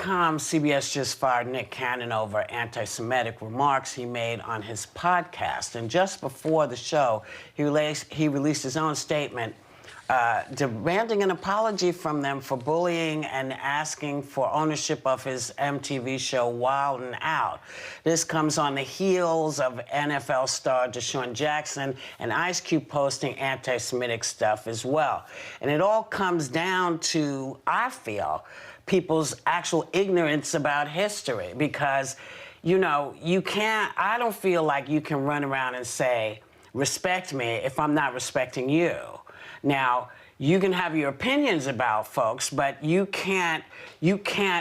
ViacomCBS just fired Nick Cannon over anti-Semitic remarks he made on his podcast. And just before the show, he released his own statement demanding an apology from them for bullying and asking for ownership of his MTV show Wild 'N Out. This comes on the heels of NFL star Deshaun Jackson and Ice Cube posting anti-Semitic stuff as well. And it all comes down to, I feel, people's actual ignorance about history, because, you know, I don't feel like you can run around and say, respect me, if I'm not respecting you. Now, you can have your opinions about folks, but you can't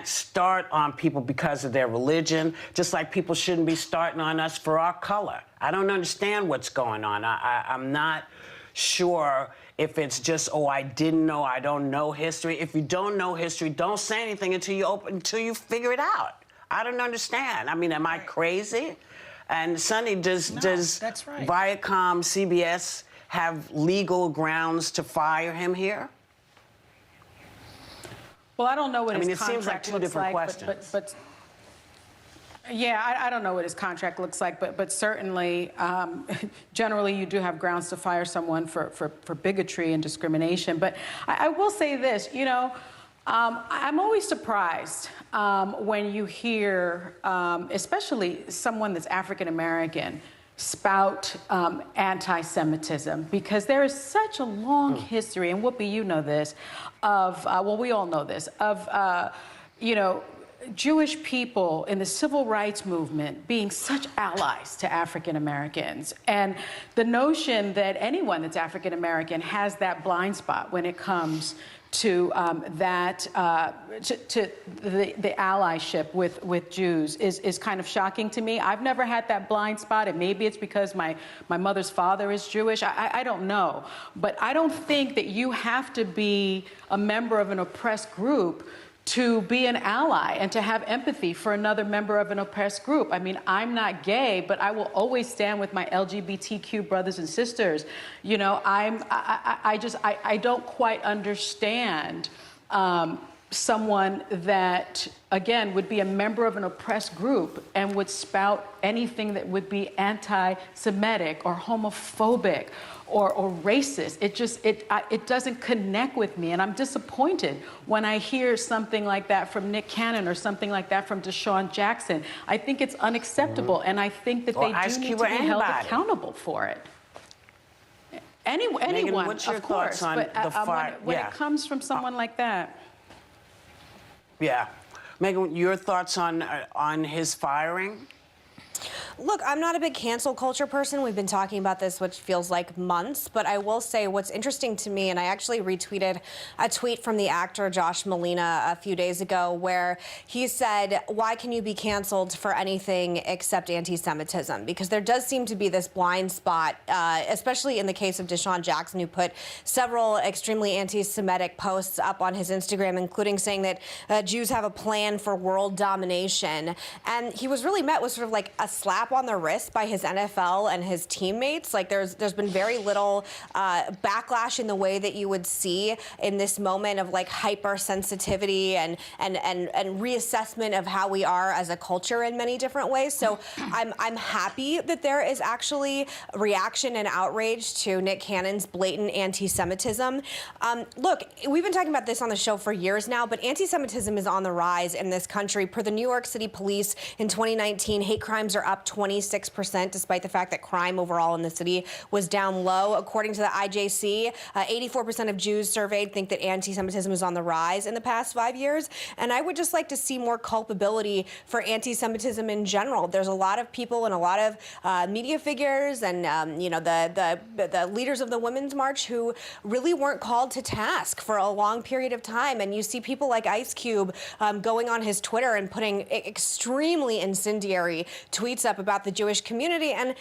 start on people because of their religion, just like people shouldn't be starting on us for our color. I don't understand what's going on. I'm not sure if it's just, oh, I didn't know, I don't know history. If you don't know history, don't say anything until you figure it out. I don't understand. I mean, am I crazy? And Sonny, does that's right. ViacomCBS have legal grounds to fire him here? Well, I don't know what his it seems like contract two looks different like, questions. but yeah, I don't know what his contract looks like, but certainly, generally, you do have grounds to fire someone for bigotry and discrimination. But I will say this, you know, I'm always surprised when you hear, especially someone that's African American, spout anti-Semitism, because there is such a long history, and Whoopi, you know this, of, well, we all know this, of, you know, Jewish people in the civil rights movement being such allies to African Americans. And the notion that anyone that's African American has that blind spot when it comes to the allyship with Jews is kind of shocking to me. I've never had that blind spot, and maybe it's because my mother's father is Jewish. I don't know. But I don't think that you have to be a member of an oppressed group to be an ally and to have empathy for another member of an oppressed group. I mean, I'm not gay, but I will always stand with my LGBTQ brothers and sisters. You know, I don't quite understand someone that, again, would be a member of an oppressed group and would spout anything that would be anti-Semitic or homophobic or racist. It doesn't connect with me, and I'm disappointed when I hear something like that from Nick Cannon or something like that from Deshaun Jackson. I think it's unacceptable, and I think that they do need to be held accountable for it. Anyone, Megan, what's your of course, thoughts on but the fire? when it comes from someone like that. Yeah. Megan, your thoughts on his firing? Look, I'm not a big cancel culture person. We've been talking about this, which feels like months. But I will say what's interesting to me, and I actually retweeted a tweet from the actor Josh Malina a few days ago where he said, why can you be canceled for anything except anti-Semitism? Because there does seem to be this blind spot, especially in the case of Deshaun Jackson, who put several extremely anti-Semitic posts up on his Instagram, including saying that Jews have a plan for world domination. And he was really met with sort of like a slap on the wrist by his NFL and his teammates. Like there's been very little backlash in the way that you would see in this moment of like hypersensitivity and reassessment of how we are as a culture in many different ways. So I'm happy that there is actually reaction and outrage to Nick Cannon's blatant anti-Semitism. Look, we've been talking about this on the show for years now, but anti-Semitism is on the rise in this country. Per the New York City Police in 2019, hate crimes are up 26%, despite the fact that crime overall in the city was down low. According to the IJC, 84% of Jews surveyed think that anti-Semitism is on the rise in the past 5 years. And I would just like to see more culpability for anti-Semitism in general. There's a lot of people and a lot of media figures and, you know, the leaders of the Women's March who really weren't called to task for a long period of time. And you see people like Ice Cube going on his Twitter and putting extremely incendiary tweets up about the Jewish community and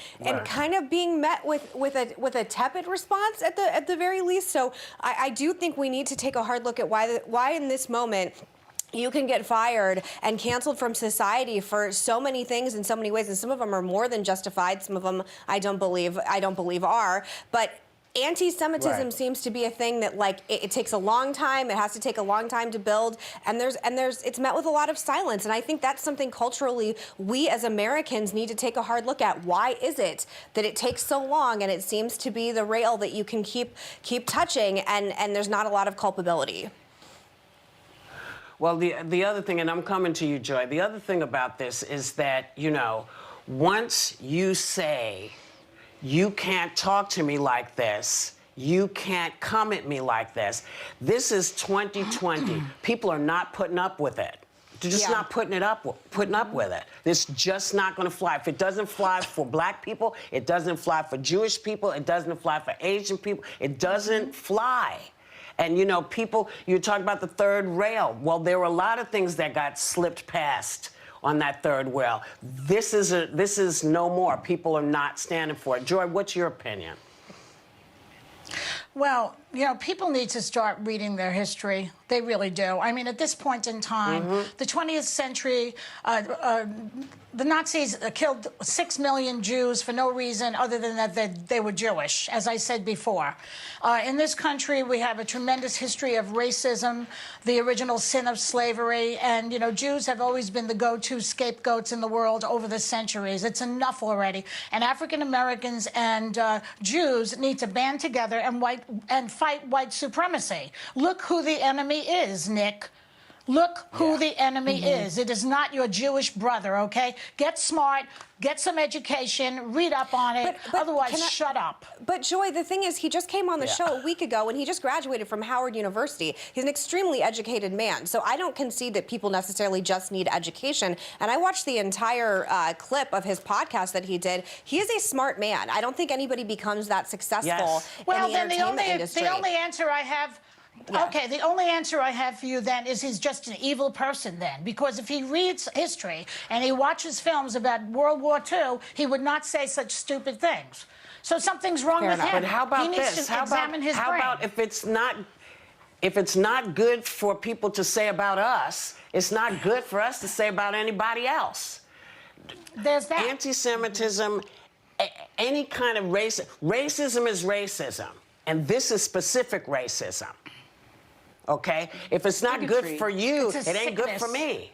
kind of being met with a tepid response at the very least. So I do think we need to take a hard look at why in this moment you can get fired and canceled from society for so many things in so many ways, and some of them are more than justified. Some of them I don't believe are, but anti-Semitism Right. seems to be a thing that, like, it takes a long time. It has to take a long time to build, and it's met with a lot of silence. And I think that's something culturally we as Americans need to take a hard look at. Why is it that it takes so long, and it seems to be the rail that you can keep touching, and there's not a lot of culpability? Well, the other thing, and I'm coming to you, Joy, the other thing about this is that, you know, once you say, you can't talk to me like this, you can't come at me like this, this is 2020. People are not putting up with it. They're just not putting up with it. It's just not going to fly. If it doesn't fly for black people, it doesn't fly for Jewish people, it doesn't fly for Asian people, it doesn't fly. And, you know, people, you talk about the third rail. Well, there were a lot of things that got slipped past on that third rail. This is no more. People are not standing for it. Joy, what's your opinion? Well, you know, people need to start reading their history. They really do. I mean, at this point in time, the 20th century, the Nazis killed 6 million Jews for no reason other than that they were Jewish, as I said before. In this country, we have a tremendous history of racism, the original sin of slavery, and, you know, Jews have always been the go-to scapegoats in the world over the centuries. It's enough already. And African Americans and Jews need to band together and fight white supremacy. Look who the enemy is, Nick. Look who the enemy is. It is not your Jewish brother, okay? Get smart, get some education, read up on it. Otherwise, shut up. But, Joy, the thing is, he just came on the show a week ago, and he just graduated from Howard University. He's an extremely educated man, so I don't concede that people necessarily just need education. And I watched the entire clip of his podcast that he did. He is a smart man. I don't think anybody becomes that successful in the entertainment industry. The only answer I have... Okay, the only answer I have for you then is he's just an evil person then. Because if he reads history and he watches films about World War II, he would not say such stupid things. So something's wrong with him. But how about he needs this? to examine his brain. How about if it's not good for people to say about us, it's not good for us to say about anybody else. There's that. Anti-Semitism, any kind of racism is racism. And this is specific racism. Okay? If it's not good for you, it ain't good for me.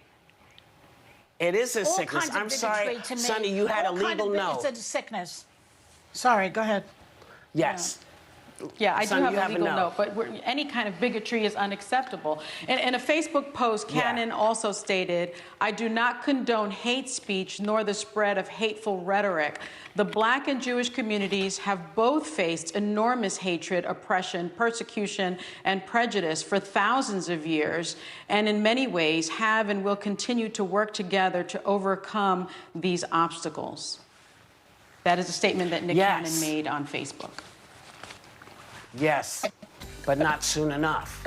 It is a sickness. I'm sorry, Sonny, you had a legal note. It's a sickness. Sorry, go ahead. Yes. Yeah, I Sonny, do have a legal note, but any kind of bigotry is unacceptable. In a Facebook post, Cannon also stated, I do not condone hate speech nor the spread of hateful rhetoric. The Black and Jewish communities have both faced enormous hatred, oppression, persecution, and prejudice for thousands of years, and in many ways have and will continue to work together to overcome these obstacles. That is a statement that Nick Cannon made on Facebook. Yes, but not soon enough.